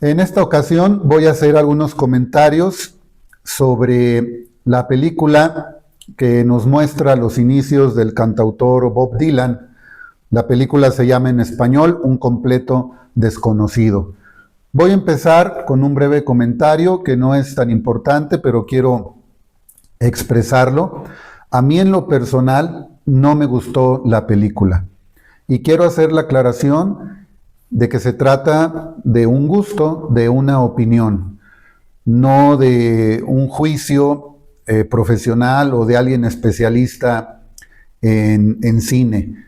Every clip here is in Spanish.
En esta ocasión voy a hacer algunos comentarios sobre la película que nos muestra los inicios del cantautor Bob Dylan. La película se llama en español Un completo desconocido. Voy a empezar con un breve comentario que no es tan importante, pero quiero expresarlo. A mí en lo personal no me gustó la película y quiero hacer la aclaración de que se trata de un gusto, de una opinión, no de un juicio profesional o de alguien especialista en cine.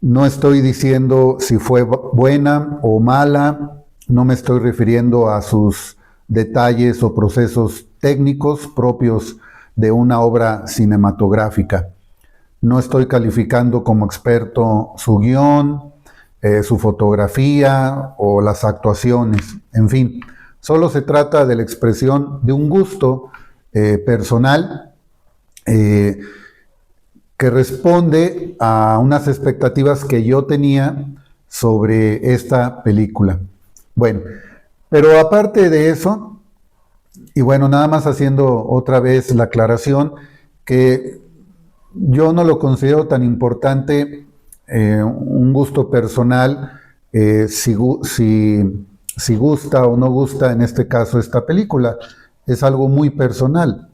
No estoy diciendo si fue buena o mala, no me estoy refiriendo a sus detalles o procesos técnicos propios de una obra cinematográfica. No estoy calificando como experto su guión, su fotografía o las actuaciones. En fin, solo se trata de la expresión de un gusto personal que responde a unas expectativas que yo tenía sobre esta película. Bueno, pero aparte de eso, y bueno, nada más haciendo otra vez la aclaración, que yo no lo considero tan importante, un gusto personal, si gusta o no gusta, en este caso, esta película. Es algo muy personal.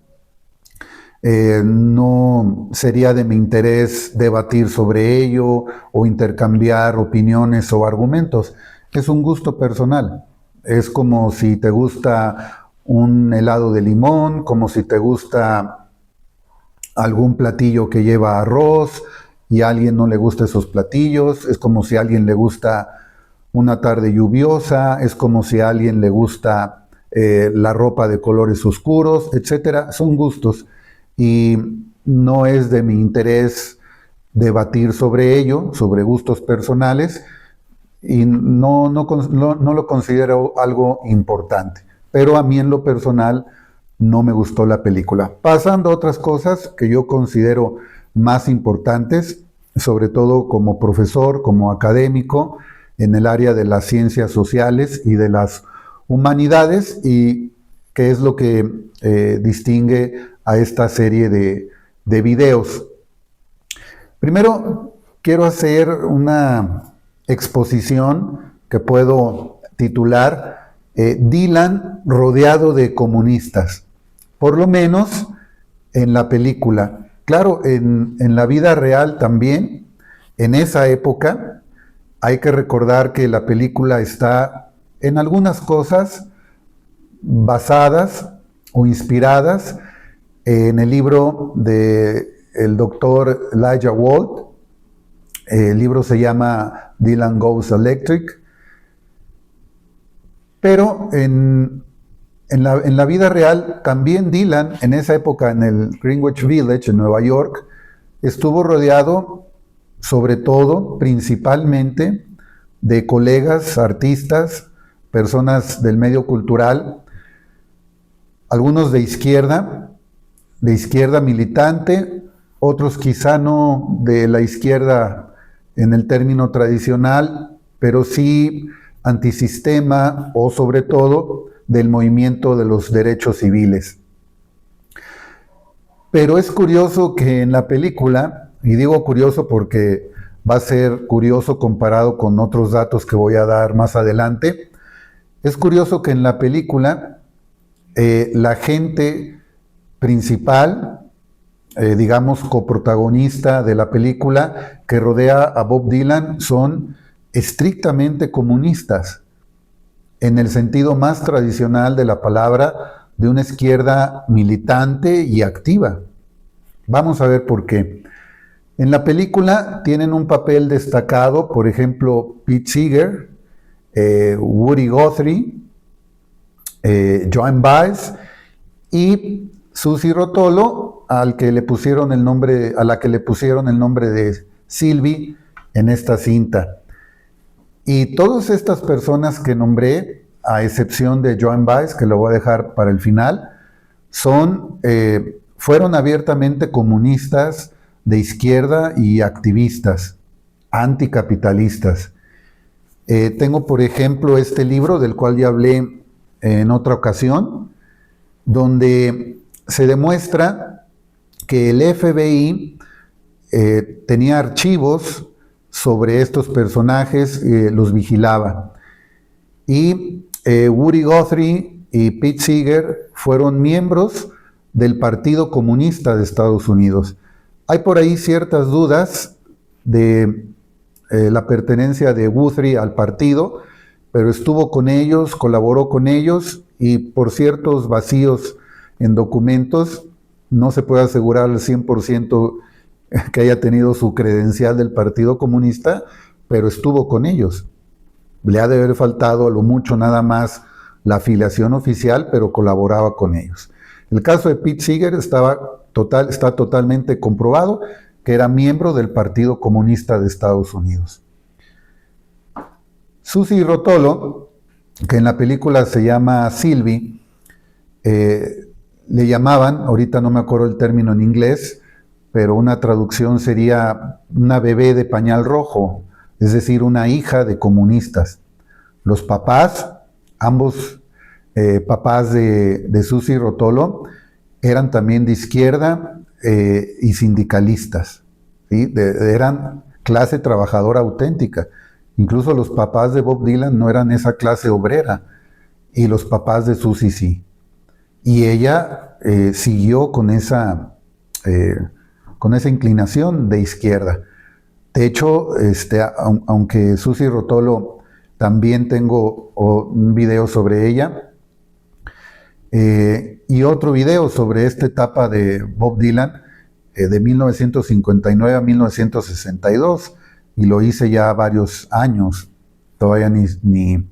No sería de mi interés debatir sobre ello o intercambiar opiniones o argumentos. Es un gusto personal. Es como si te gusta un helado de limón, como si te gusta algún platillo que lleva arroz y a alguien no le gusta esos platillos. Es como si a alguien le gusta una tarde lluviosa, es como si a alguien le gusta la ropa de colores oscuros, etcétera. Son gustos y no es de mi interés debatir sobre ello, sobre gustos personales, y no lo considero algo importante. Pero a mí en lo personal no me gustó la película. Pasando a otras cosas que yo considero más importantes, sobre todo como profesor, como académico, en el área de las ciencias sociales y de las humanidades, y que es lo que distingue a esta serie de videos. Primero, quiero hacer una exposición que puedo titular Dylan rodeado de comunistas, por lo menos en la película. Claro, en la vida real también, en esa época, hay que recordar que la película está en algunas cosas basadas o inspiradas en el libro del doctor Elijah Wald. El libro se llama Dylan Goes Electric. Pero en la vida real, también Dylan, en esa época en el Greenwich Village, en Nueva York, estuvo rodeado, sobre todo, principalmente, de colegas, artistas, personas del medio cultural, algunos de izquierda militante, otros quizá no de la izquierda en el término tradicional, pero sí antisistema o sobre todo del movimiento de los derechos civiles. Pero es curioso que en la película, y digo curioso porque va a ser curioso comparado con otros datos que voy a dar más adelante, es curioso que en la película la gente principal, digamos coprotagonista de la película que rodea a Bob Dylan, son estrictamente comunistas, en el sentido más tradicional de la palabra, de una izquierda militante y activa. Vamos a ver por qué. En la película tienen un papel destacado, por ejemplo, Pete Seeger, Woody Guthrie, Joan Baez y Susie Rotolo, a la que le pusieron el nombre de Sylvie en esta cinta. Y todas estas personas que nombré, a excepción de Joan Baez, que lo voy a dejar para el final, fueron abiertamente comunistas de izquierda y activistas, anticapitalistas. Tengo, por ejemplo, este libro del cual ya hablé en otra ocasión, donde se demuestra que el FBI tenía archivos sobre estos personajes, los vigilaba. Y Woody Guthrie y Pete Seeger fueron miembros del Partido Comunista de Estados Unidos. Hay por ahí ciertas dudas de la pertenencia de Guthrie al partido, pero estuvo con ellos, colaboró con ellos, y por ciertos vacíos en documentos no se puede asegurar al 100% que haya tenido su credencial del Partido Comunista, pero estuvo con ellos. Le ha de haber faltado a lo mucho nada más la afiliación oficial, pero colaboraba con ellos. El caso de Pete Seeger está totalmente comprobado que era miembro del Partido Comunista de Estados Unidos. Susie Rotolo, que en la película se llama Sylvie, le llamaban, ahorita no me acuerdo el término en inglés, pero una traducción sería una bebé de pañal rojo, es decir, una hija de comunistas. Los papás, ambos papás de Susie Rotolo, eran también de izquierda y sindicalistas, ¿sí? Eran clase trabajadora auténtica. Incluso los papás de Bob Dylan no eran esa clase obrera, y los papás de Susie sí. Y ella siguió con esa inclinación de izquierda. De hecho, aunque Susie Rotolo, también tengo un video sobre ella, y otro video sobre esta etapa de Bob Dylan, de 1959 a 1962, y lo hice ya varios años, todavía ni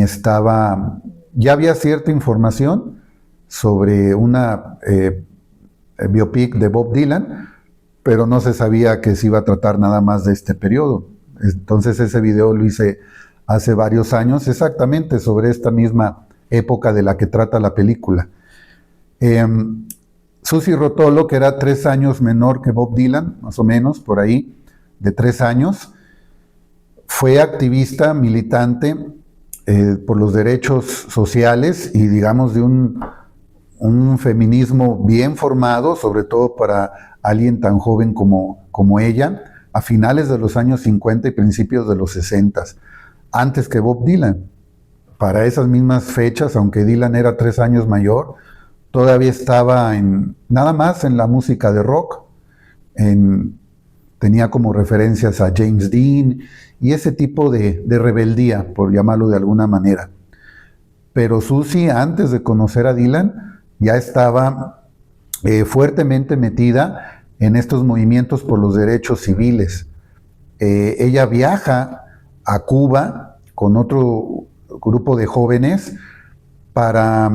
estaba, ya había cierta información sobre una biopic de Bob Dylan, pero no se sabía que se iba a tratar nada más de este periodo. Entonces ese video lo hice hace varios años, exactamente sobre esta misma época de la que trata la película. Susie Rotolo, que era 3 años menor que Bob Dylan, más o menos, por ahí, de 3 años, fue activista, militante por los derechos sociales y, digamos, de un feminismo bien formado, sobre todo para alguien tan joven como ella, a finales de los años 50 y principios de los 60, antes que Bob Dylan. Para esas mismas fechas, aunque Dylan era 3 años mayor, todavía estaba nada más en la música de rock. Tenía como referencias a James Dean y ese tipo de rebeldía, por llamarlo de alguna manera. Pero Susie, antes de conocer a Dylan, ya estaba fuertemente metida en estos movimientos por los derechos civiles. Ella viaja a Cuba con otro grupo de jóvenes para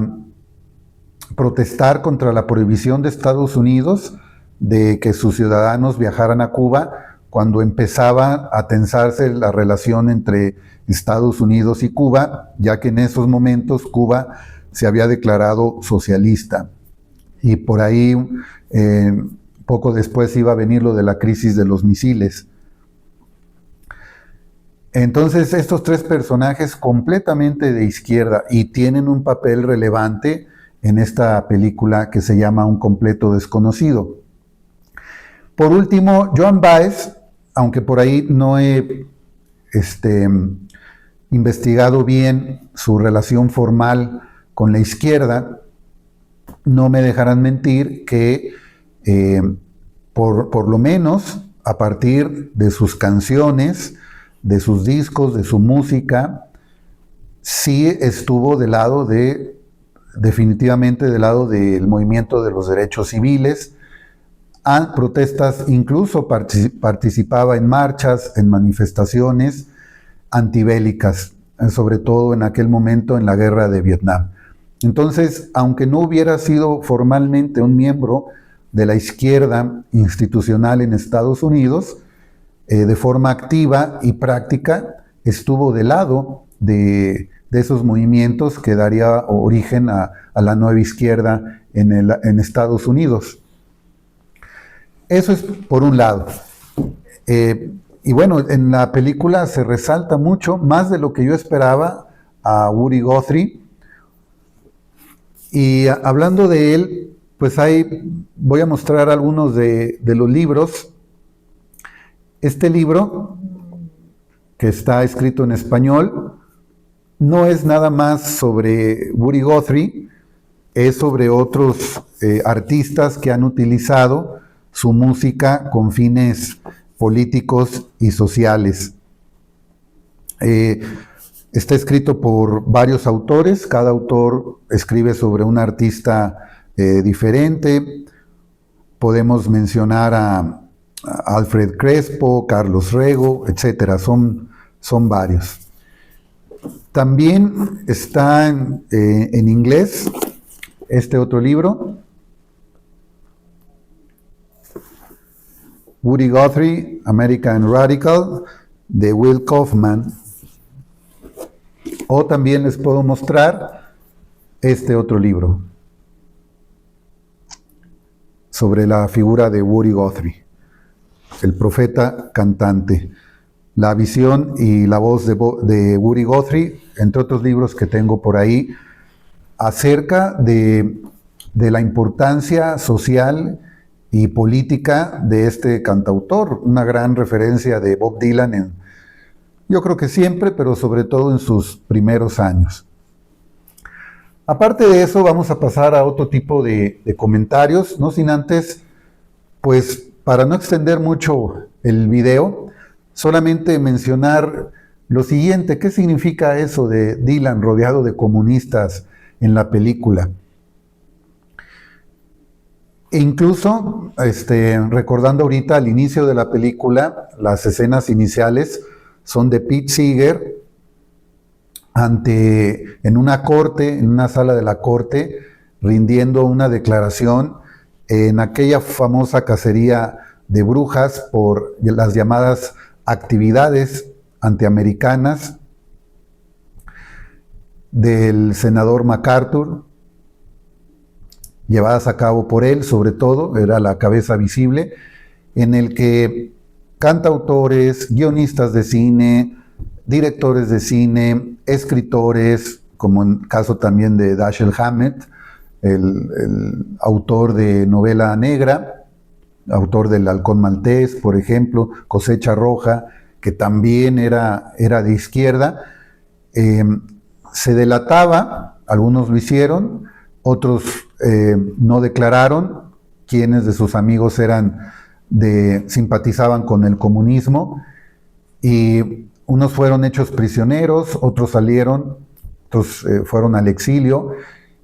protestar contra la prohibición de Estados Unidos de que sus ciudadanos viajaran a Cuba cuando empezaba a tensarse la relación entre Estados Unidos y Cuba, ya que en esos momentos Cuba se había declarado socialista. Y por ahí, poco después iba a venir lo de la crisis de los misiles. Entonces, estos 3 personajes completamente de izquierda y tienen un papel relevante en esta película que se llama Un completo desconocido. Por último, Joan Baez, aunque por ahí no he investigado bien su relación formal con la izquierda, no me dejarán mentir que por lo menos a partir de sus canciones, de sus discos, de su música, sí estuvo definitivamente del lado del movimiento de los derechos civiles, a protestas, incluso participaba en marchas, en manifestaciones antibélicas, sobre todo en aquel momento en la guerra de Vietnam. Entonces, aunque no hubiera sido formalmente un miembro de la izquierda institucional en Estados Unidos, de forma activa y práctica, estuvo del lado de esos movimientos que daría origen a la nueva izquierda en Estados Unidos. Eso es por un lado. Y bueno, en la película se resalta mucho, más de lo que yo esperaba, a Woody Guthrie. Y hablando de él, pues voy a mostrar algunos de los libros. Este libro, que está escrito en español, no es nada más sobre Woody Guthrie, es sobre otros artistas que han utilizado su música con fines políticos y sociales. Está escrito por varios autores, cada autor escribe sobre un artista diferente. Podemos mencionar a Alfred Crespo, Carlos Rego, etcétera, son varios. También está en inglés este otro libro, Woody Guthrie, American Radical, de Will Kaufman. O también les puedo mostrar este otro libro sobre la figura de Woody Guthrie, el profeta cantante, la visión y la voz de Woody Guthrie, entre otros libros que tengo por ahí, acerca de la importancia social y política de este cantautor, una gran referencia de Bob Dylan yo creo que siempre, pero sobre todo en sus primeros años. Aparte de eso, vamos a pasar a otro tipo de comentarios, no sin antes, pues para no extender mucho el video, solamente mencionar lo siguiente: ¿qué significa eso de Dylan rodeado de comunistas en la película? E incluso, recordando ahorita al inicio de la película, las escenas iniciales son de Pete Seeger en una corte, en una sala de la corte, rindiendo una declaración en aquella famosa cacería de brujas por las llamadas actividades antiamericanas del senador MacArthur, llevadas a cabo por él, sobre todo, era la cabeza visible, en el que cantautores, guionistas de cine, directores de cine, escritores, como en el caso también de Dashiell Hammett, el autor de Novela Negra, autor del Halcón Maltés, por ejemplo, Cosecha Roja, que también era de izquierda, se delataba, algunos lo hicieron, otros no declararon quiénes de sus amigos simpatizaban con el comunismo, y unos fueron hechos prisioneros, otros salieron, otros fueron al exilio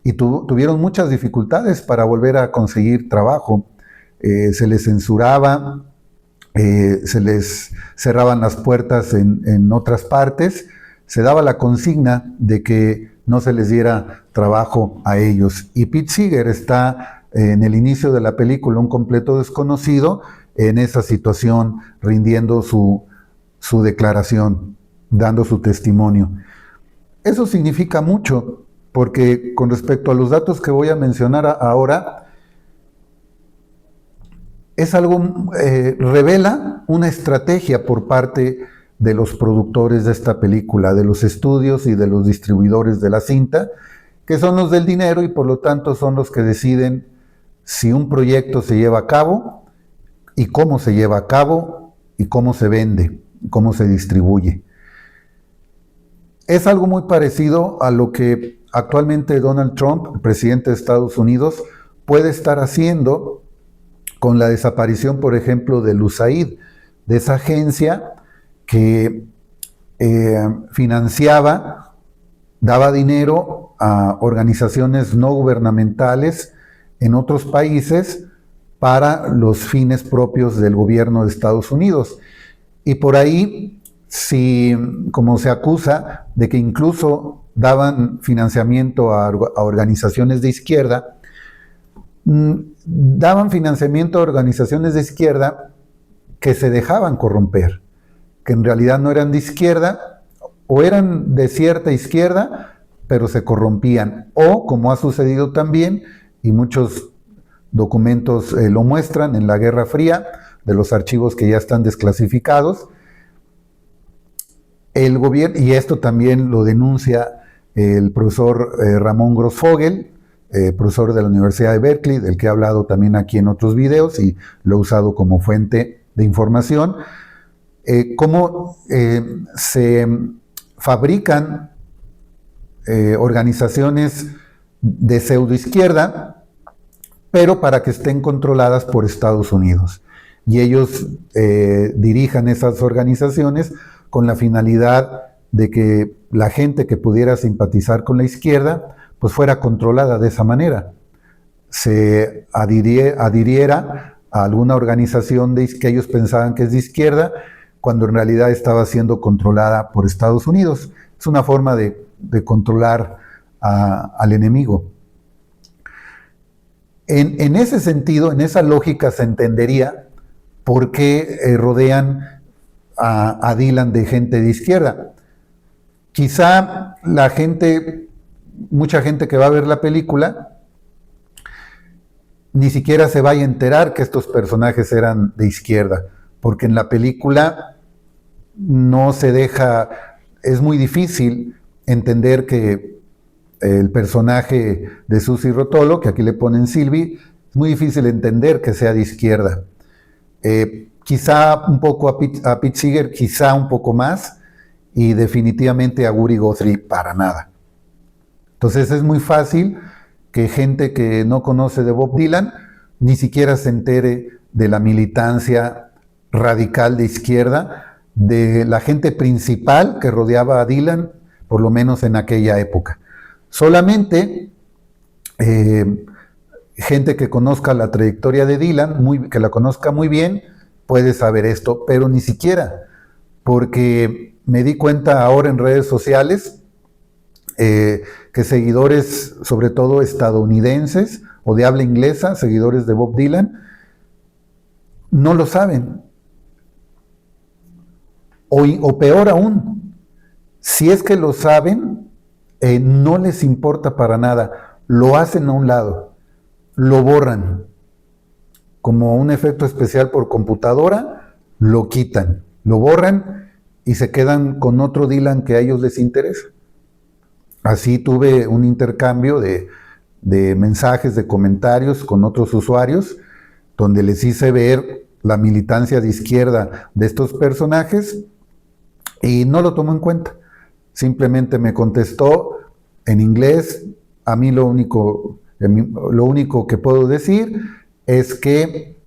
y tuvieron muchas dificultades para volver a conseguir trabajo. Se les censuraba, se les cerraban las puertas en otras partes, se daba la consigna de que no se les diera trabajo a ellos. Y Pete Seeger está en el inicio de la película, un completo desconocido, en esa situación, rindiendo su declaración, dando su testimonio. Eso significa mucho, porque con respecto a los datos que voy a mencionar ahora, es algo, revela una estrategia por parte de los productores de esta película, de los estudios y de los distribuidores de la cinta, que son los del dinero y por lo tanto son los que deciden si un proyecto se lleva a cabo y cómo se lleva a cabo y cómo se vende, cómo se distribuye. Es algo muy parecido a lo que actualmente Donald Trump, el presidente de Estados Unidos, puede estar haciendo con la desaparición, por ejemplo, del USAID, de esa agencia que financiaba, daba dinero a organizaciones no gubernamentales en otros países para los fines propios del gobierno de Estados Unidos. Y por ahí, como se acusa de que incluso daban financiamiento a organizaciones de izquierda, que se dejaban corromper, que en realidad no eran de izquierda, o eran de cierta izquierda, pero se corrompían. O, como ha sucedido también, y muchos documentos lo muestran en la Guerra Fría, de los archivos que ya están desclasificados, El gobierno, y esto también lo denuncia el profesor Ramón Grossfogel, profesor de la Universidad de Berkeley, del que he hablado también aquí en otros videos y lo he usado como fuente de información, cómo se fabrican organizaciones de pseudoizquierda, pero para que estén controladas por Estados Unidos. Y ellos dirijan esas organizaciones con la finalidad de que la gente que pudiera simpatizar con la izquierda pues fuera controlada de esa manera, se adhiriera a alguna organización que ellos pensaban que es de izquierda, cuando en realidad estaba siendo controlada por Estados Unidos. Es una forma de controlar al enemigo. En ese sentido, en esa lógica se entendería por qué rodean a Dylan de gente de izquierda. Quizá la gente, mucha gente que va a ver la película, ni siquiera se vaya a enterar que estos personajes eran de izquierda, porque en la película no se deja, es muy difícil entender que el personaje de Susie Rotolo, que aquí le ponen Sylvie, es muy difícil entender que sea de izquierda. Quizá un poco a Pete Seeger, quizá un poco más, y definitivamente a Guri Guthrie para nada. Entonces es muy fácil que gente que no conoce de Bob Dylan ni siquiera se entere de la militancia radical de izquierda, de la gente principal que rodeaba a Dylan, por lo menos en aquella época. Solamente gente que conozca la trayectoria de Dylan, que la conozca muy bien, puede saber esto, pero ni siquiera, porque me di cuenta ahora en redes sociales que seguidores, sobre todo estadounidenses o de habla inglesa, seguidores de Bob Dylan, no lo saben. O peor aún, si es que lo saben, no les importa para nada, lo hacen a un lado, lo borran, como un efecto especial por computadora, lo quitan, lo borran y se quedan con otro Dylan que a ellos les interesa. Así tuve un intercambio de mensajes, de comentarios con otros usuarios, donde les hice ver la militancia de izquierda de estos personajes y no lo tomó en cuenta. Simplemente me contestó en inglés. A mí lo único que puedo decir es que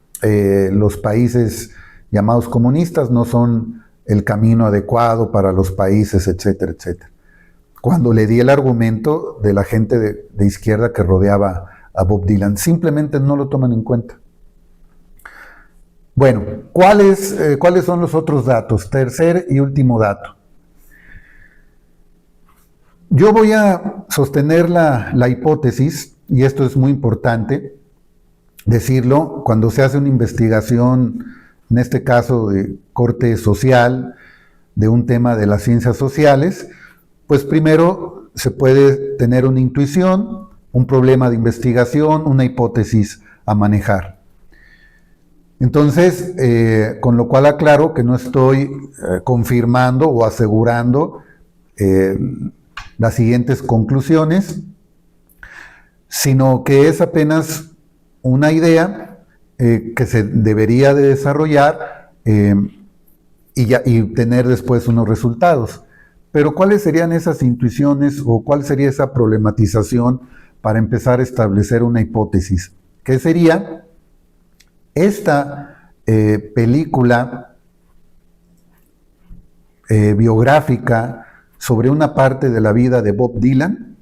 los países llamados comunistas no son el camino adecuado para los países, etcétera, etcétera. Cuando le di el argumento de la gente de izquierda que rodeaba a Bob Dylan, simplemente no lo toman en cuenta. Bueno, ¿cuáles son los otros datos? Tercer y último dato. Yo voy a sostener la hipótesis, y esto es muy importante decirlo, cuando se hace una investigación, en este caso de corte social, de un tema de las ciencias sociales, pues primero se puede tener una intuición, un problema de investigación, una hipótesis a manejar. Entonces, con lo cual aclaro que no estoy confirmando o asegurando las siguientes conclusiones, sino que es apenas una idea que se debería de desarrollar y tener después unos resultados. Pero ¿cuáles serían esas intuiciones o cuál sería esa problematización para empezar a establecer una hipótesis? ¿Qué sería? Esta película biográfica sobre una parte de la vida de Bob Dylan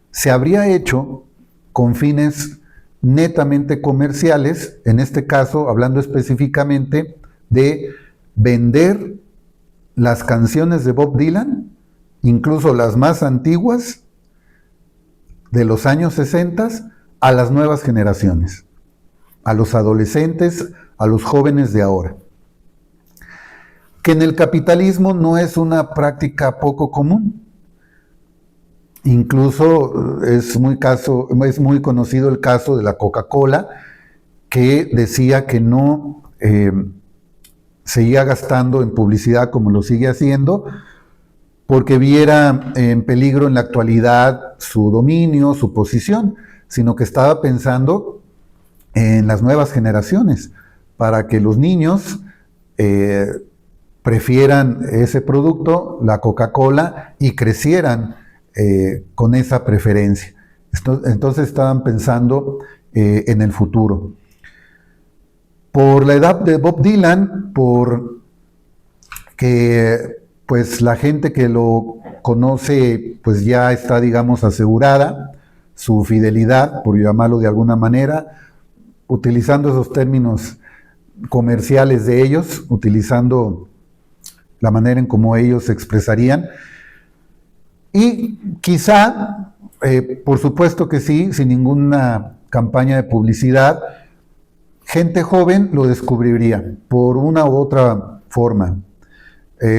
se habría hecho con fines netamente comerciales, en este caso hablando específicamente de vender las canciones de Bob Dylan, incluso las más antiguas de los años 60, a las nuevas generaciones, a los adolescentes, a los jóvenes de ahora. Que en el capitalismo no es una práctica poco común. Incluso es muy conocido el caso de la Coca-Cola, que decía que no seguía gastando en publicidad como lo sigue haciendo, porque viera en peligro en la actualidad su dominio, su posición, sino que estaba pensando en las nuevas generaciones, para que los niños prefieran ese producto, la Coca-Cola, y crecieran con esa preferencia. Entonces estaban pensando en el futuro. Por la edad de Bob Dylan, por que pues la gente que lo conoce pues ya está, digamos, asegurada su fidelidad, por llamarlo de alguna manera, utilizando esos términos comerciales de ellos, utilizando la manera en cómo ellos se expresarían. Y quizá, por supuesto que sí, sin ninguna campaña de publicidad, gente joven lo descubriría por una u otra forma.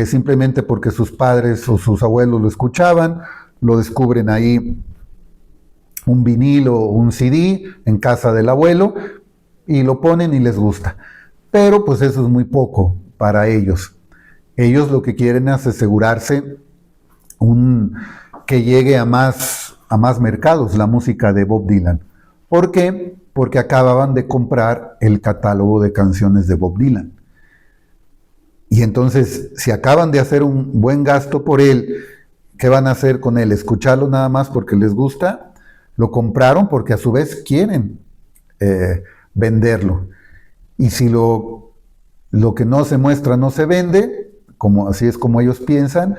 Simplemente porque sus padres o sus abuelos lo escuchaban, lo descubren ahí un vinilo o un CD en casa del abuelo y lo ponen y les gusta. Pero pues eso es muy poco para ellos. Ellos lo que quieren es asegurarse que llegue a más mercados la música de Bob Dylan. ¿Por qué? Porque acababan de comprar el catálogo de canciones de Bob Dylan. Y entonces, si acaban de hacer un buen gasto por él, ¿qué van a hacer con él? ¿Escucharlo nada más porque les gusta? Lo compraron porque a su vez quieren venderlo. Y si lo que no se muestra no se vende, así es como ellos piensan,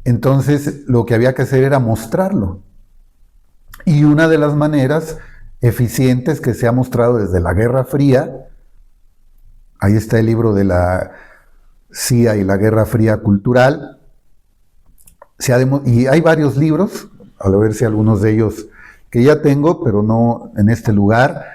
entonces lo que había que hacer era mostrarlo. Y una de las maneras eficientes que se ha mostrado desde la Guerra Fría, ahí está el libro de la CIA y la Guerra Fría Cultural, y hay varios libros, a ver si algunos de ellos que ya tengo, pero no en este lugar,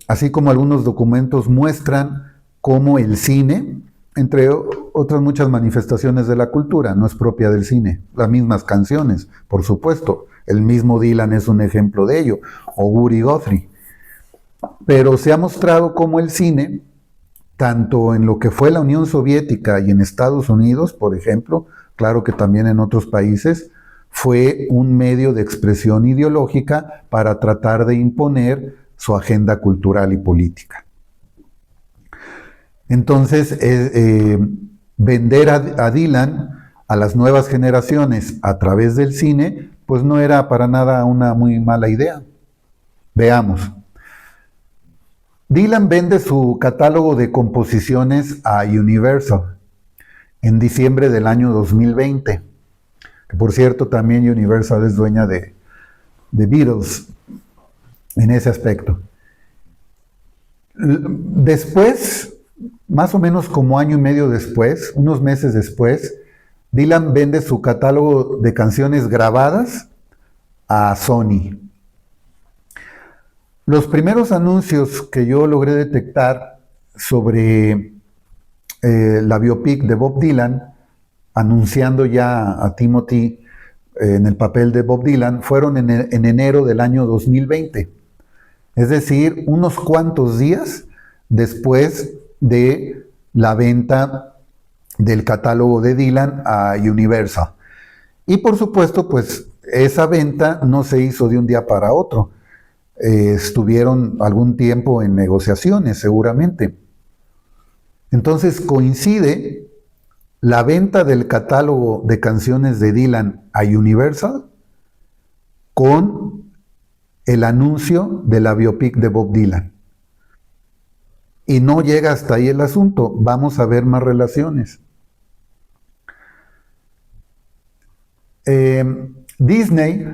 así como algunos documentos muestran cómo el cine, entre otras muchas manifestaciones de la cultura, no es propia del cine, las mismas canciones, por supuesto, el mismo Dylan es un ejemplo de ello, o Woody Guthrie, pero se ha mostrado cómo el cine, tanto en lo que fue la Unión Soviética y en Estados Unidos, por ejemplo, claro que también en otros países, fue un medio de expresión ideológica para tratar de imponer su agenda cultural y política. Entonces, vender a Dylan a las nuevas generaciones a través del cine, pues no era para nada una muy mala idea. Veamos. Dylan vende su catálogo de composiciones a Universal en diciembre del año 2020. Que por cierto, también Universal es dueña de Beatles en ese aspecto. Después, más o menos como año y medio después, unos meses después, Dylan vende su catálogo de canciones grabadas a Sony. Los primeros anuncios que yo logré detectar sobre la biopic de Bob Dylan, anunciando ya a Timothy en el papel de Bob Dylan, fueron en enero del año 2020. Es decir, unos cuantos días después de la venta del catálogo de Dylan a Universal. Y por supuesto, pues esa venta no se hizo de un día para otro. Estuvieron algún tiempo en negociaciones, seguramente. Entonces coincide la venta del catálogo de canciones de Dylan a Universal con el anuncio de la biopic de Bob Dylan. Y no llega hasta ahí el asunto, vamos a ver más relaciones. Disney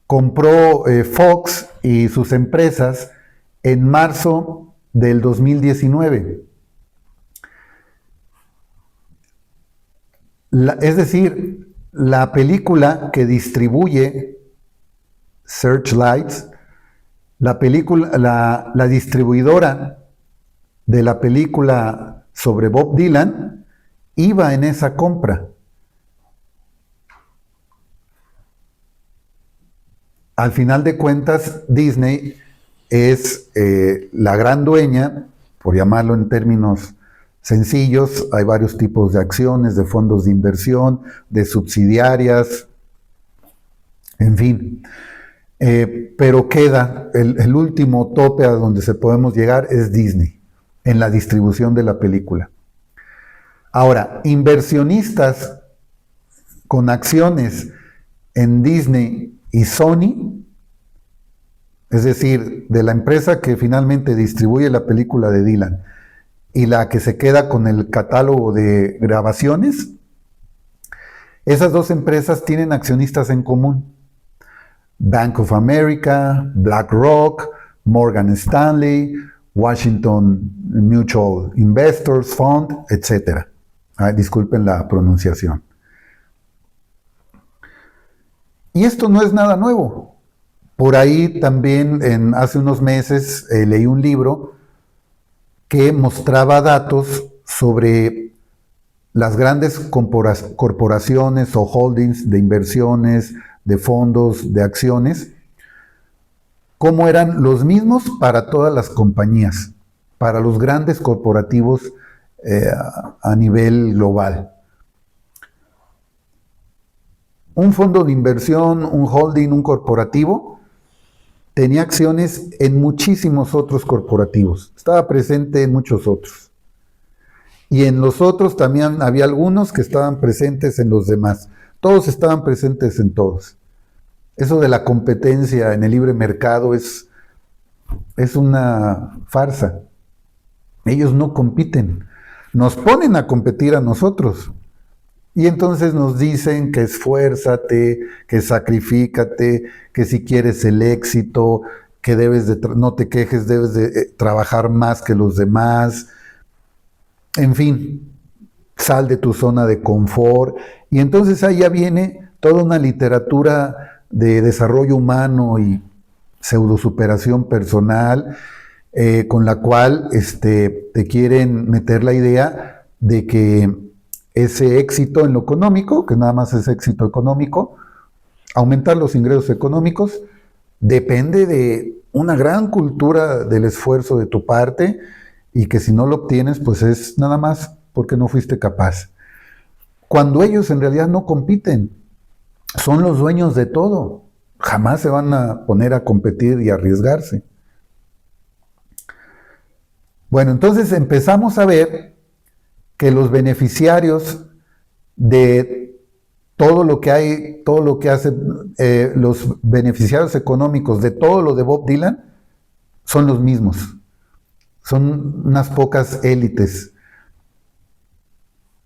compró Fox y sus empresas en marzo del 2019. Es decir, la película que distribuye Searchlight, la distribuidora de la película sobre Bob Dylan, iba en esa compra. Al final de cuentas, Disney es la gran dueña, por llamarlo en términos sencillos. Hay varios tipos de acciones, de fondos de inversión, de subsidiarias, en fin. Pero queda el último tope a donde se podemos llegar es Disney, en la distribución de la película. Ahora, inversionistas con acciones en Disney y Sony, es decir, de la empresa que finalmente distribuye la película de Dylan y la que se queda con el catálogo de grabaciones, esas dos empresas tienen accionistas en común. Bank of America, BlackRock, Morgan Stanley, Washington Mutual Investors Fund, etc. Disculpen la pronunciación. Y esto no es nada nuevo. Por ahí también hace unos meses leí un libro que mostraba datos sobre las grandes corporaciones o holdings de inversiones, de fondos, de acciones, cómo eran los mismos para todas las compañías, para los grandes corporativos a nivel global. Un fondo de inversión, un holding, un corporativo, tenía acciones en muchísimos otros corporativos, estaba presente en muchos otros. Y en los otros también había algunos que estaban presentes en los demás. Todos estaban presentes en todos. Eso de la competencia en el libre mercado es una farsa. Ellos no compiten. Nos ponen a competir a nosotros. Y entonces nos dicen que esfuérzate, que sacrifícate, que si quieres el éxito, que no te quejes, debes de trabajar más que los demás. En fin, sal de tu zona de confort. Y entonces ahí ya viene toda una literatura de desarrollo humano y pseudosuperación personal, con la cual te quieren meter la idea de que ese éxito en lo económico, que nada más es éxito económico, aumentar los ingresos económicos, depende de una gran cultura del esfuerzo de tu parte, y que si no lo obtienes, pues es nada más porque no fuiste capaz. Cuando ellos en realidad no compiten, son los dueños de todo, jamás se van a poner a competir y arriesgarse. Bueno, entonces empezamos a ver que los beneficiarios de todo lo que hay, todo lo que hacen los beneficiarios económicos de todo lo de Bob Dylan son los mismos. Son unas pocas élites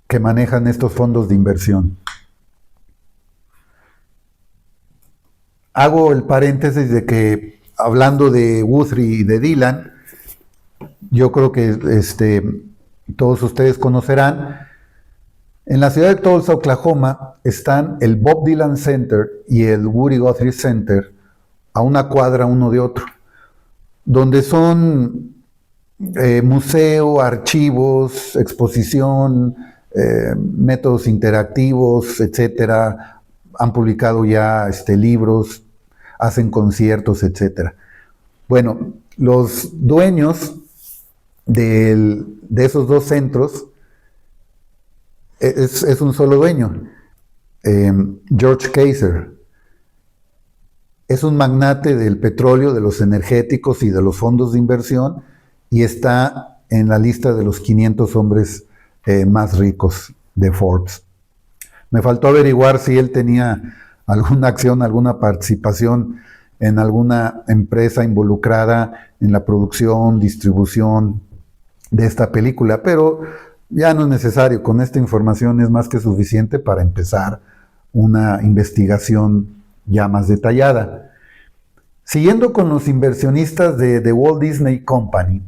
que manejan estos fondos de inversión. Hago el paréntesis de que, hablando de Guthrie y de Dylan, yo creo que todos ustedes conocerán, en la ciudad de Tulsa, Oklahoma, están el Bob Dylan Center y el Woody Guthrie Center a una cuadra uno de otro, donde son museo, archivos, exposición, métodos interactivos, etcétera. Han publicado ya libros, hacen conciertos, etcétera. Bueno, los dueños de esos dos centros es un solo dueño, George Kaiser. Es un magnate del petróleo, de los energéticos y de los fondos de inversión, y está en la lista de los 500 hombres más ricos de Forbes. Me faltó averiguar si él tenía alguna acción, alguna participación en alguna empresa involucrada en la producción, distribución de esta película, pero ya no es necesario. Con esta información es más que suficiente para empezar una investigación ya más detallada. Siguiendo con los inversionistas de The Walt Disney Company,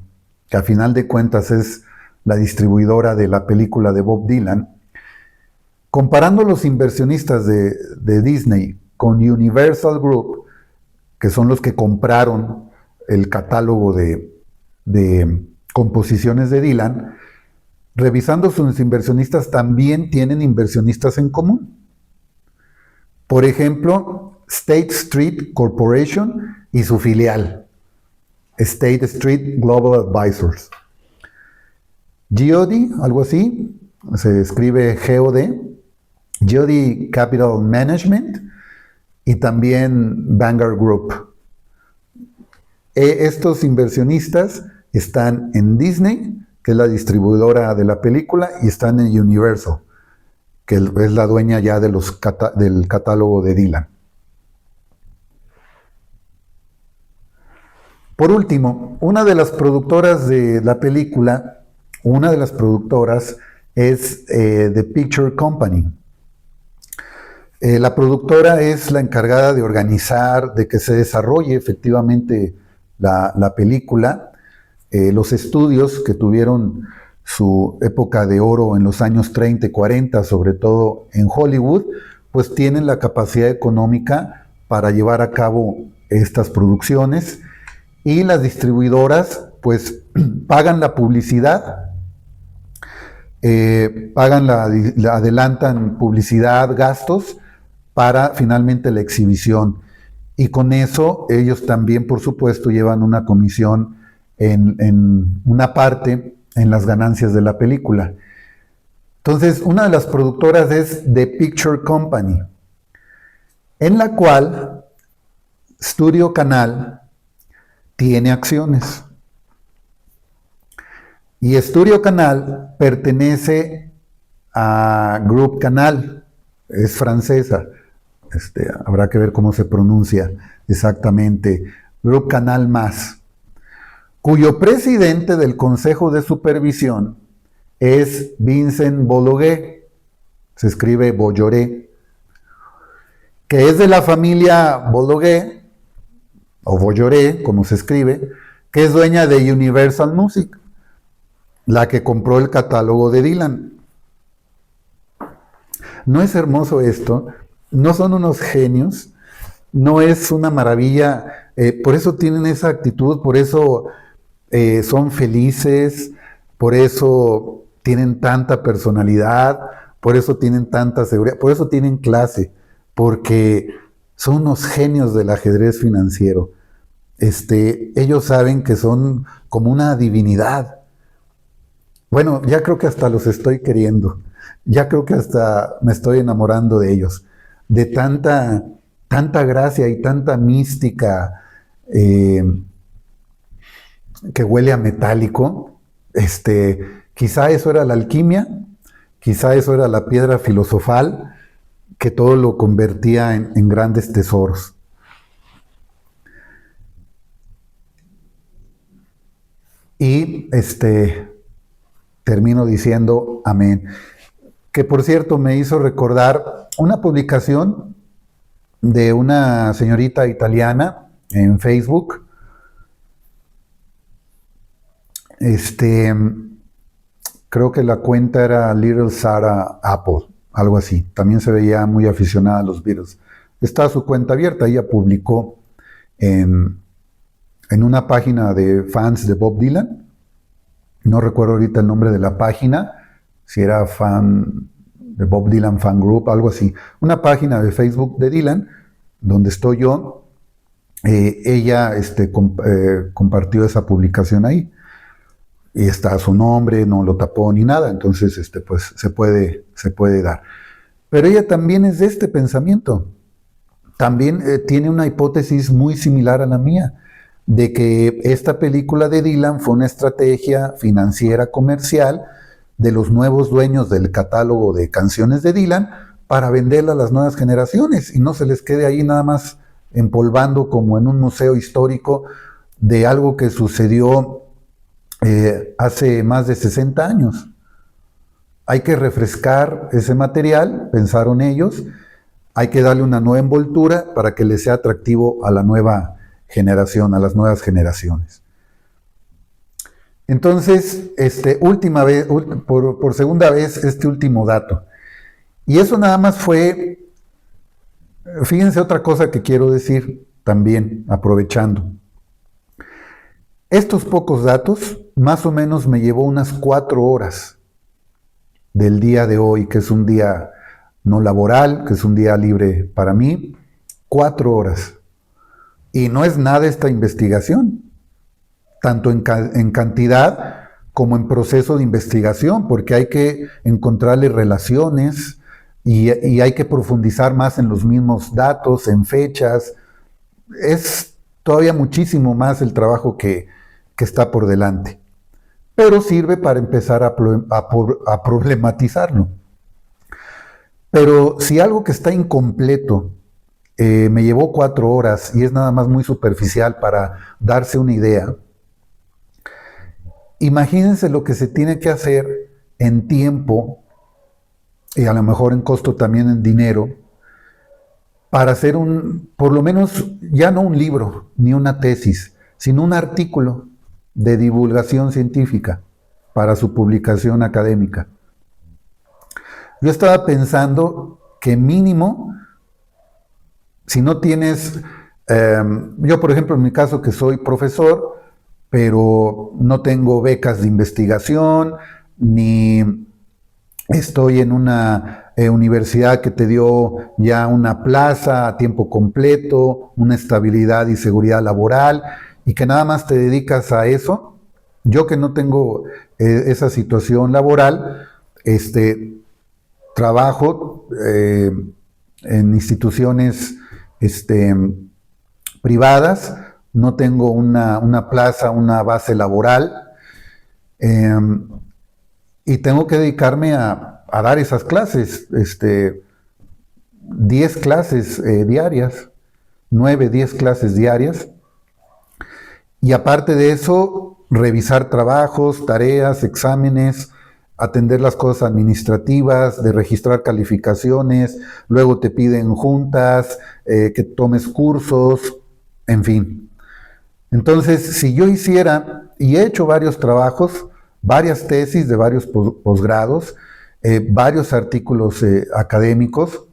que a final de cuentas es la distribuidora de la película de Bob Dylan, comparando los inversionistas de Disney con Universal Group, que son los que compraron el catálogo de composiciones de Dylan, revisando sus inversionistas, también tienen inversionistas en común. Por ejemplo, State Street Corporation y su filial, State Street Global Advisors. Geodie, algo así, se escribe GOD, Geodie Capital Management y también Vanguard Group. Estos inversionistas están en Disney, que es la distribuidora de la película, y están en Universal, que es la dueña ya de del catálogo de Dylan. Por último, una de las productoras de la película, es The Picture Company. La productora es la encargada de organizar, de que se desarrolle efectivamente la película. Los estudios que tuvieron su época de oro en los años 30 y 40, sobre todo en Hollywood, pues tienen la capacidad económica para llevar a cabo estas producciones, y las distribuidoras pues pagan la publicidad, adelantan publicidad, gastos para finalmente la exhibición, y con eso ellos también por supuesto llevan una comisión en una parte en las ganancias de la película. Entonces, una de las productoras es The Picture Company, en la cual Studio Canal tiene acciones. Y Studio Canal pertenece a Group Canal, es francesa, habrá que ver cómo se pronuncia exactamente, Group Canal Más, cuyo presidente del Consejo de Supervisión es Vincent Bolloré, se escribe Bolloré, que es de la familia Bolloré, o Bolloré, como se escribe, que es dueña de Universal Music, la que compró el catálogo de Dylan. ¿No es hermoso esto? ¿No son unos genios? ¿No es una maravilla? Por eso tienen esa actitud, por eso son felices, por eso tienen tanta personalidad, por eso tienen tanta seguridad, por eso tienen clase, porque son unos genios del ajedrez financiero. Ellos saben que son como una divinidad. Bueno, ya creo que hasta los estoy queriendo, ya creo que hasta me estoy enamorando de ellos, de tanta gracia y tanta mística que huele a metálico. Quizá eso era la alquimia, quizá eso era la piedra filosofal, que todo lo convertía en grandes tesoros. Y termino diciendo amén. Que por cierto me hizo recordar una publicación de una señorita italiana en Facebook. Creo que la cuenta era Little Sarah Apple, algo así. También se veía muy aficionada a los Beatles. Está su cuenta abierta, ella publicó en una página de fans de Bob Dylan. No recuerdo ahorita el nombre de la página, si era fan de Bob Dylan Fan Group, algo así. Una página de Facebook de Dylan, donde estoy yo. Ella compartió esa publicación ahí. Y está su nombre, no lo tapó ni nada, entonces pues se puede dar. Pero ella también es de este pensamiento. También tiene una hipótesis muy similar a la mía, de que esta película de Dylan fue una estrategia financiera comercial de los nuevos dueños del catálogo de canciones de Dylan para venderla a las nuevas generaciones y no se les quede ahí nada más empolvando como en un museo histórico de algo que sucedió hace más de 60 años. Hay que refrescar ese material, pensaron ellos, hay que darle una nueva envoltura para que le sea atractivo a la nueva generación, a las nuevas generaciones. Entonces, última vez, por segunda vez, este último dato. Y eso nada más fue, fíjense otra cosa que quiero decir también, aprovechando. Estos pocos datos, más o menos me llevó unas 4 horas del día de hoy, que es un día no laboral, que es un día libre para mí, 4 horas. Y no es nada esta investigación, tanto en cantidad como en proceso de investigación, porque hay que encontrarle relaciones y hay que profundizar más en los mismos datos, en fechas. Es todavía muchísimo más el trabajo que está por delante, pero sirve para empezar a problematizarlo. Pero si algo que está incompleto me llevó 4 horas y es nada más muy superficial para darse una idea, imagínense lo que se tiene que hacer en tiempo y a lo mejor en costo también en dinero para hacer por lo menos ya no un libro ni una tesis, sino un artículo de divulgación científica para su publicación académica. Yo estaba pensando que mínimo, si no tienes, yo por ejemplo en mi caso que soy profesor, pero no tengo becas de investigación, ni estoy en una universidad que te dio ya una plaza a tiempo completo, una estabilidad y seguridad laboral, y que nada más te dedicas a eso. Yo que no tengo esa situación laboral, trabajo en instituciones privadas, no tengo una plaza, una base laboral, y tengo que dedicarme a dar esas clases, 10 clases diarias, 9, 10 clases diarias, y aparte de eso, revisar trabajos, tareas, exámenes, atender las cosas administrativas, de registrar calificaciones, luego te piden juntas, que tomes cursos, en fin. Entonces, si yo hiciera, y he hecho varios trabajos, varias tesis de varios posgrados, varios artículos académicos,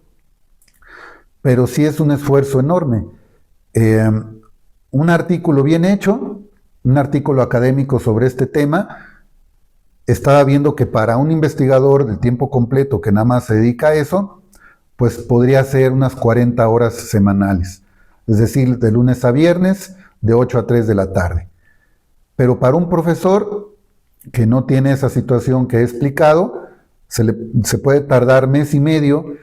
pero sí es un esfuerzo enorme. Un artículo bien hecho, un artículo académico sobre este tema, estaba viendo que para un investigador de tiempo completo que nada más se dedica a eso, pues podría ser unas 40 horas semanales, es decir, de lunes a viernes, de 8 a 3 de la tarde. Pero para un profesor que no tiene esa situación que he explicado, se puede tardar mes y medio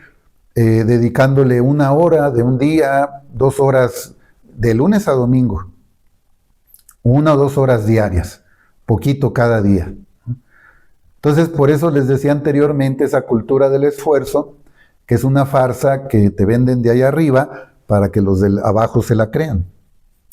dedicándole 1 hora de un día, 2 horas de lunes a domingo, 1 o 2 horas diarias, poquito cada día. Entonces, por eso les decía anteriormente esa cultura del esfuerzo, que es una farsa que te venden de ahí arriba para que los de abajo se la crean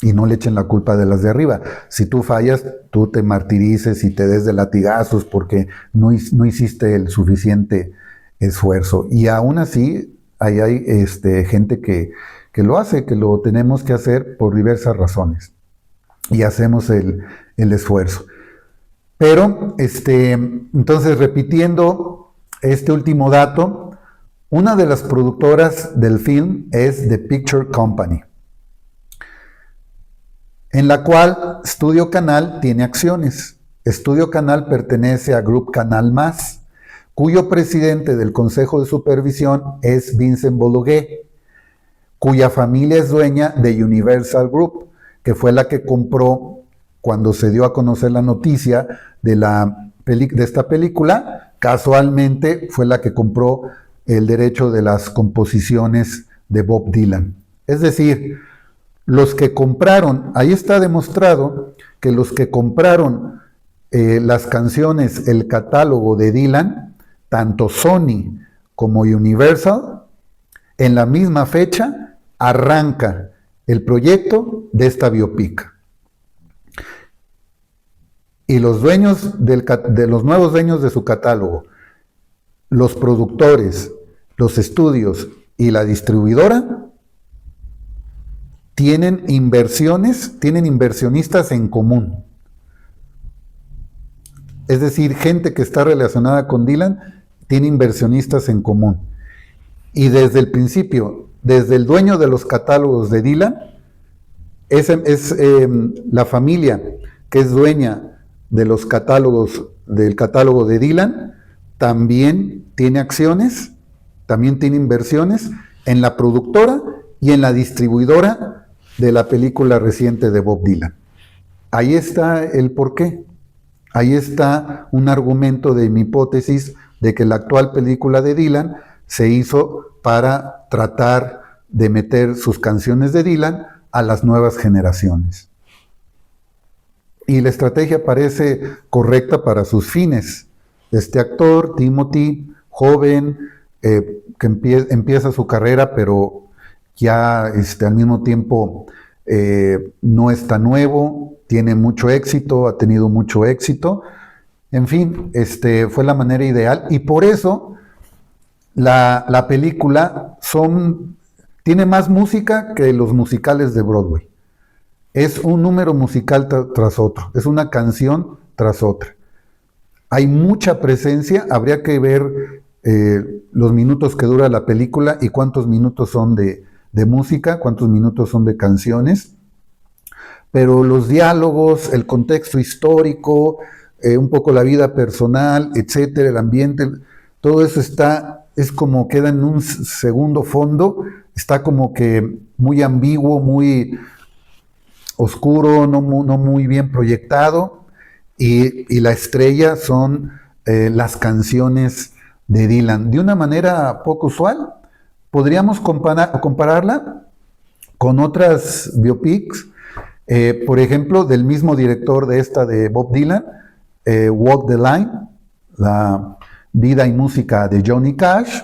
y no le echen la culpa de las de arriba. Si tú fallas, tú te martirices y te des de latigazos porque no hiciste el suficiente esfuerzo. Y aún así, ahí hay gente que lo hace, que lo tenemos que hacer por diversas razones. Y hacemos el esfuerzo. Pero, entonces, repitiendo este último dato, una de las productoras del film es The Picture Company, en la cual Studio Canal tiene acciones. Studio Canal pertenece a Grup Canal+, cuyo presidente del Consejo de Supervisión es Vincent Bolloré, cuya familia es dueña de Universal Group, que fue la que compró, cuando se dio a conocer la noticia de esta película, casualmente fue la que compró el derecho de las composiciones de Bob Dylan. Es decir, los que compraron, ahí está demostrado que los que compraron las canciones, el catálogo de Dylan, tanto Sony como Universal, en la misma fecha arranca el proyecto de esta biopic. Y los dueños de los nuevos dueños de su catálogo, los productores, los estudios y la distribuidora, tienen inversionistas en común. Es decir, gente que está relacionada con Dylan tiene inversionistas en común. Y desde el principio, desde el dueño de los catálogos de Dylan, es la familia que es dueña de los catálogos, del catálogo de Dylan, también tiene acciones, también tiene inversiones en la productora y en la distribuidora de la película reciente de Bob Dylan. Ahí está el porqué. Ahí está un argumento de mi hipótesis de que la actual película de Dylan se hizo para tratar de meter sus canciones de Dylan a las nuevas generaciones. Y la estrategia parece correcta para sus fines. Este actor, Timothy, joven, que empieza su carrera, pero ya al mismo tiempo no está nuevo, tiene mucho éxito, ha tenido mucho éxito. En fin, fue la manera ideal. Y por eso la película tiene más música que los musicales de Broadway. Es un número musical tras otro, es una canción tras otra. Hay mucha presencia, habría que ver los minutos que dura la película y cuántos minutos son de música, cuántos minutos son de canciones, pero los diálogos, el contexto histórico, un poco la vida personal, etcétera, el ambiente, todo eso es como queda en un segundo fondo, está como que muy ambiguo, muy oscuro, no muy bien proyectado, y la estrella son las canciones de Dylan. De una manera poco usual, podríamos compararla con otras biopics, por ejemplo, del mismo director de esta de Bob Dylan, Walk the Line, la vida y música de Johnny Cash,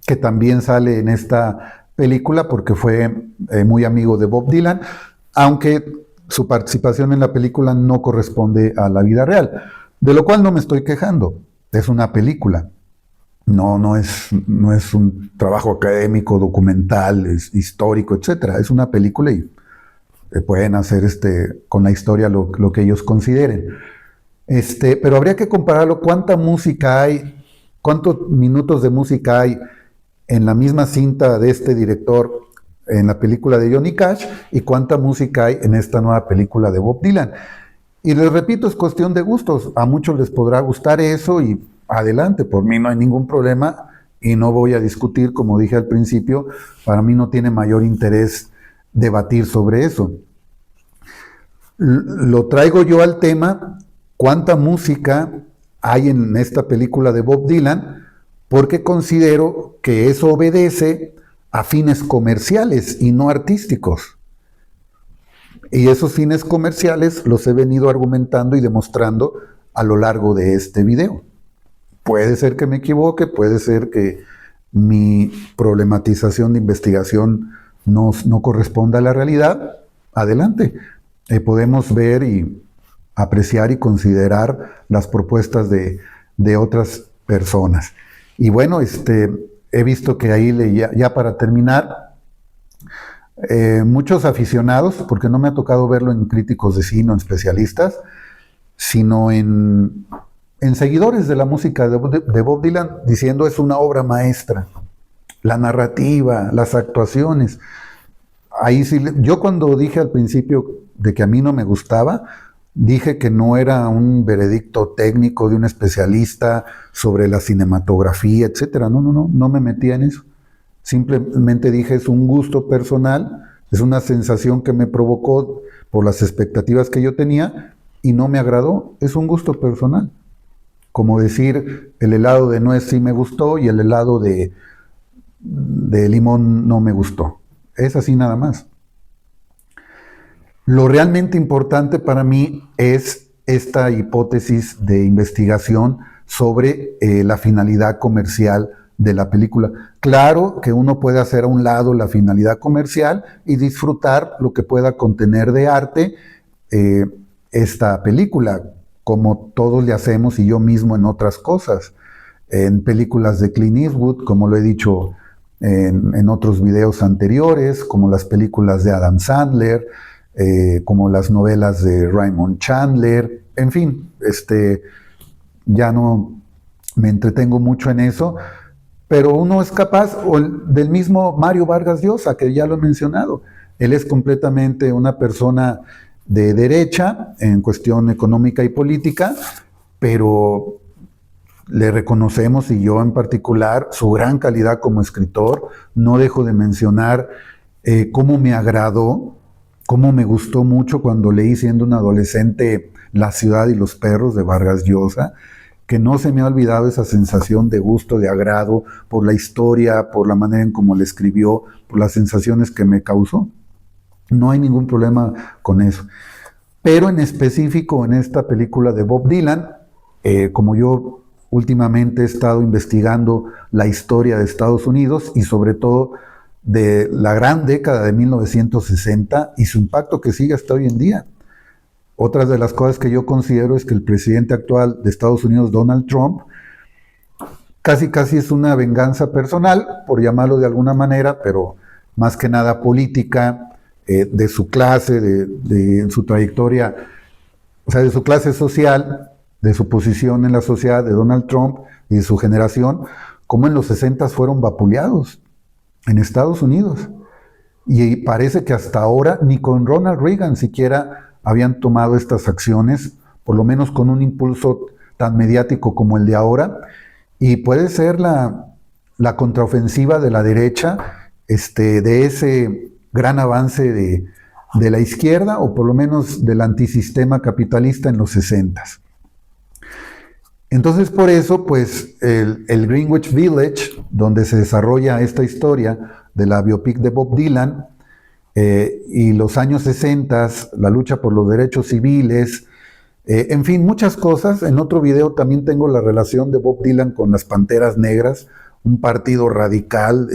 que también sale en esta película porque fue muy amigo de Bob Dylan, aunque su participación en la película no corresponde a la vida real, de lo cual no me estoy quejando, es una película, no es un trabajo académico, documental, histórico, etc. Es una película y pueden hacer con la historia lo que ellos consideren. Pero habría que compararlo, cuánta música hay, cuántos minutos de música hay en la misma cinta de este director en la película de Johnny Cash y cuánta música hay en esta nueva película de Bob Dylan. Y les repito, es cuestión de gustos. A muchos les podrá gustar eso y adelante, por mí no hay ningún problema y no voy a discutir, como dije al principio, para mí no tiene mayor interés debatir sobre eso. Lo traigo yo al tema, cuánta música hay en esta película de Bob Dylan, porque considero que eso obedece a fines comerciales y no artísticos. Y esos fines comerciales los he venido argumentando y demostrando a lo largo de este video. Puede ser que me equivoque, puede ser que mi problematización de investigación no corresponda a la realidad. Adelante. Podemos ver y apreciar y considerar las propuestas de otras personas. Y bueno, he visto que ahí, ya para terminar, muchos aficionados, porque no me ha tocado verlo en críticos de cine, en especialistas, sino en seguidores de la música de Bob Dylan, diciendo es una obra maestra. La narrativa, las actuaciones. Ahí sí, yo cuando dije al principio de que a mí no me gustaba, dije que no era un veredicto técnico de un especialista sobre la cinematografía, etcétera. No me metía en eso. Simplemente dije, es un gusto personal, es una sensación que me provocó por las expectativas que yo tenía y no me agradó, es un gusto personal. Como decir, el helado de nuez sí me gustó y el helado de limón no me gustó. Es así nada más. Lo realmente importante para mí es esta hipótesis de investigación sobre la finalidad comercial de la película. Claro que uno puede hacer a un lado la finalidad comercial y disfrutar lo que pueda contener de arte esta película, como todos le hacemos y yo mismo en otras cosas. En películas de Clint Eastwood, como lo he dicho en otros videos anteriores, como las películas de Adam Sandler, como las novelas de Raymond Chandler, en fin, ya no me entretengo mucho en eso, pero uno es capaz, o del mismo Mario Vargas Llosa, que ya lo he mencionado, él es completamente una persona de derecha en cuestión económica y política, pero le reconocemos, y yo en particular, su gran calidad como escritor. No dejo de mencionar cómo me agradó, cómo me gustó mucho cuando leí siendo un adolescente La ciudad y los perros de Vargas Llosa, que no se me ha olvidado esa sensación de gusto, de agrado por la historia, por la manera en cómo la escribió, por las sensaciones que me causó. No hay ningún problema con eso. Pero en específico en esta película de Bob Dylan, como yo últimamente he estado investigando la historia de Estados Unidos y sobre todo de la gran década de 1960 y su impacto que sigue hasta hoy en día. Otras de las cosas que yo considero es que el presidente actual de Estados Unidos, Donald Trump, casi es una venganza personal, por llamarlo de alguna manera, pero más que nada política, de su clase, de su trayectoria, o sea, de su clase social, de su posición en la sociedad de Donald Trump y de su generación, como en los 60 fueron vapuleados en Estados Unidos. Y parece que hasta ahora ni con Ronald Reagan siquiera habían tomado estas acciones, por lo menos con un impulso tan mediático como el de ahora, y puede ser la contraofensiva de la derecha, de ese gran avance de la izquierda, o por lo menos del antisistema capitalista en los 60s. Entonces, por eso, pues, el Greenwich Village, donde se desarrolla esta historia de la biopic de Bob Dylan, y los años 60, la lucha por los derechos civiles, en fin, muchas cosas. En otro video también tengo la relación de Bob Dylan con las Panteras Negras, un partido radical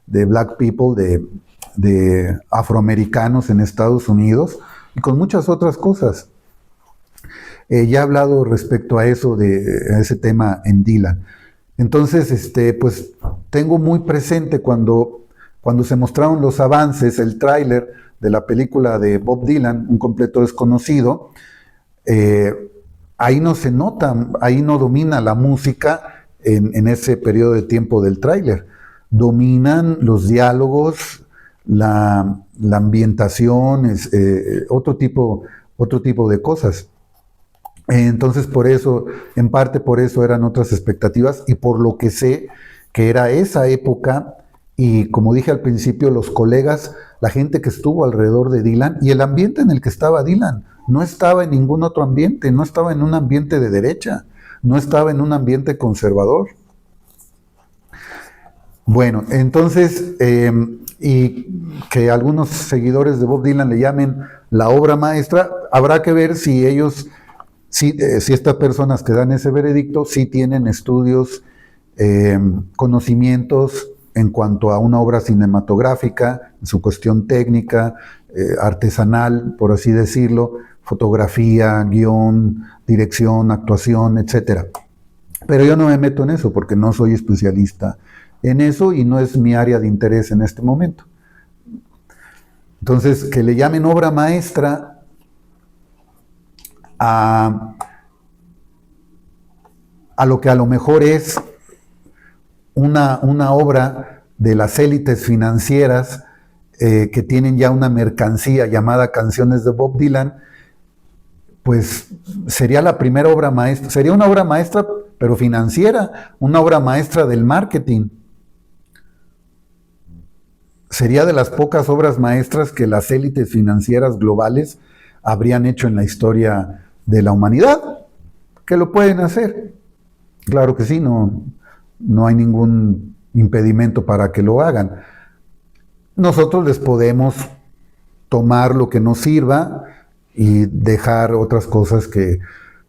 de black people, de afroamericanos en Estados Unidos, y con muchas otras cosas. Ya he hablado respecto a eso, a ese tema en Dylan. Entonces, pues tengo muy presente cuando se mostraron los avances, el tráiler de la película de Bob Dylan, Un completo desconocido, ahí no se nota, ahí no domina la música en ese periodo de tiempo del tráiler. Dominan los diálogos, la ambientación, otro tipo de cosas. Entonces, por eso, en parte por eso eran otras expectativas y por lo que sé que era esa época. Y como dije al principio, los colegas, la gente que estuvo alrededor de Dylan y el ambiente en el que estaba Dylan, no estaba en ningún otro ambiente, no estaba en un ambiente de derecha, no estaba en un ambiente conservador. Bueno, entonces, y que algunos seguidores de Bob Dylan le llamen la obra maestra, habrá que ver si ellos, si estas personas que dan ese veredicto, sí tienen estudios, conocimientos, en cuanto a una obra cinematográfica, en su cuestión técnica, artesanal, por así decirlo, fotografía, guión, dirección, actuación, etc. Pero yo no me meto en eso porque no soy especialista en eso y no es mi área de interés en este momento. Entonces, que le llamen obra maestra a lo que a lo mejor es una obra de las élites financieras que tienen ya una mercancía llamada Canciones de Bob Dylan, pues sería la primera obra maestra, sería una obra maestra pero financiera, una obra maestra del marketing. Sería de las pocas obras maestras que las élites financieras globales habrían hecho en la historia de la humanidad, que lo pueden hacer. Claro que sí, no hay ningún impedimento para que lo hagan. Nosotros les podemos tomar lo que nos sirva y dejar otras cosas que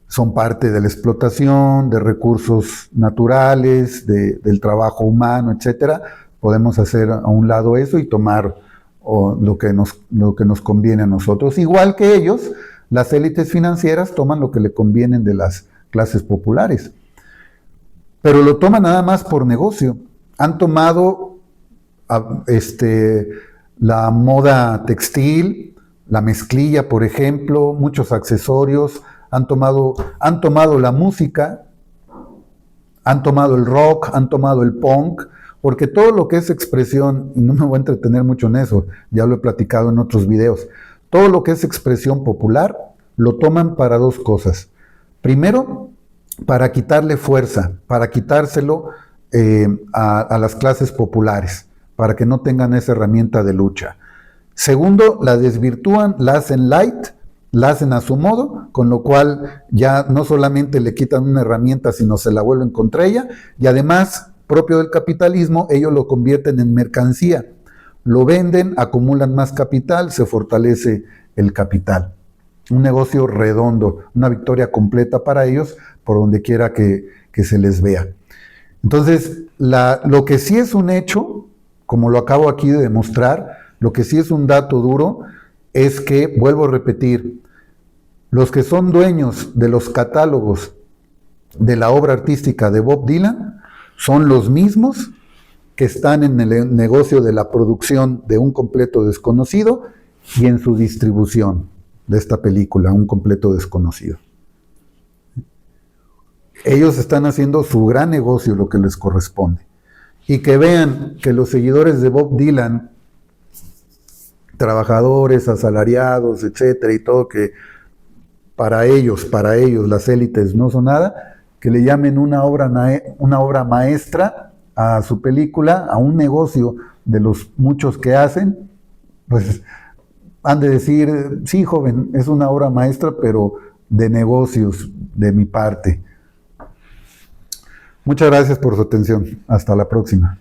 son parte de la explotación, de recursos naturales, del trabajo humano, etcétera. Podemos hacer a un lado eso y tomar lo que nos conviene a nosotros. Igual que ellos, las élites financieras toman lo que le convienen de las clases populares. Pero lo toman nada más por negocio. Han tomado la moda textil, la mezclilla, por ejemplo, muchos accesorios, han tomado la música, han tomado el rock, han tomado el punk, porque todo lo que es expresión, y no me voy a entretener mucho en eso, ya lo he platicado en otros videos, todo lo que es expresión popular lo toman para dos cosas. Primero, para quitarle fuerza, para quitárselo a las clases populares, para que no tengan esa herramienta de lucha. Segundo, la desvirtúan, la hacen light la hacen a su modo, con lo cual ya no solamente le quitan una herramienta, sino se la vuelven contra ella, y además, propio del capitalismo, ellos lo convierten en mercancía, lo venden, acumulan más capital, se fortalece el capital. Un negocio redondo, una victoria completa para ellos, por donde quiera que se les vea. Entonces, lo que sí es un hecho, como lo acabo aquí de demostrar, lo que sí es un dato duro, es que, vuelvo a repetir, los que son dueños de los catálogos de la obra artística de Bob Dylan son los mismos que están en el negocio de la producción de Un completo desconocido y en su distribución de esta película, Un completo desconocido. Ellos están haciendo su gran negocio, lo que les corresponde. Y que vean que los seguidores de Bob Dylan, trabajadores, asalariados, etcétera, y todo, que para ellos, las élites no son nada, que le llamen una obra maestra a su película, a un negocio de los muchos que hacen, pues han de decir, sí, joven, es una obra maestra, pero de negocios de mi parte. Muchas gracias por su atención. Hasta la próxima.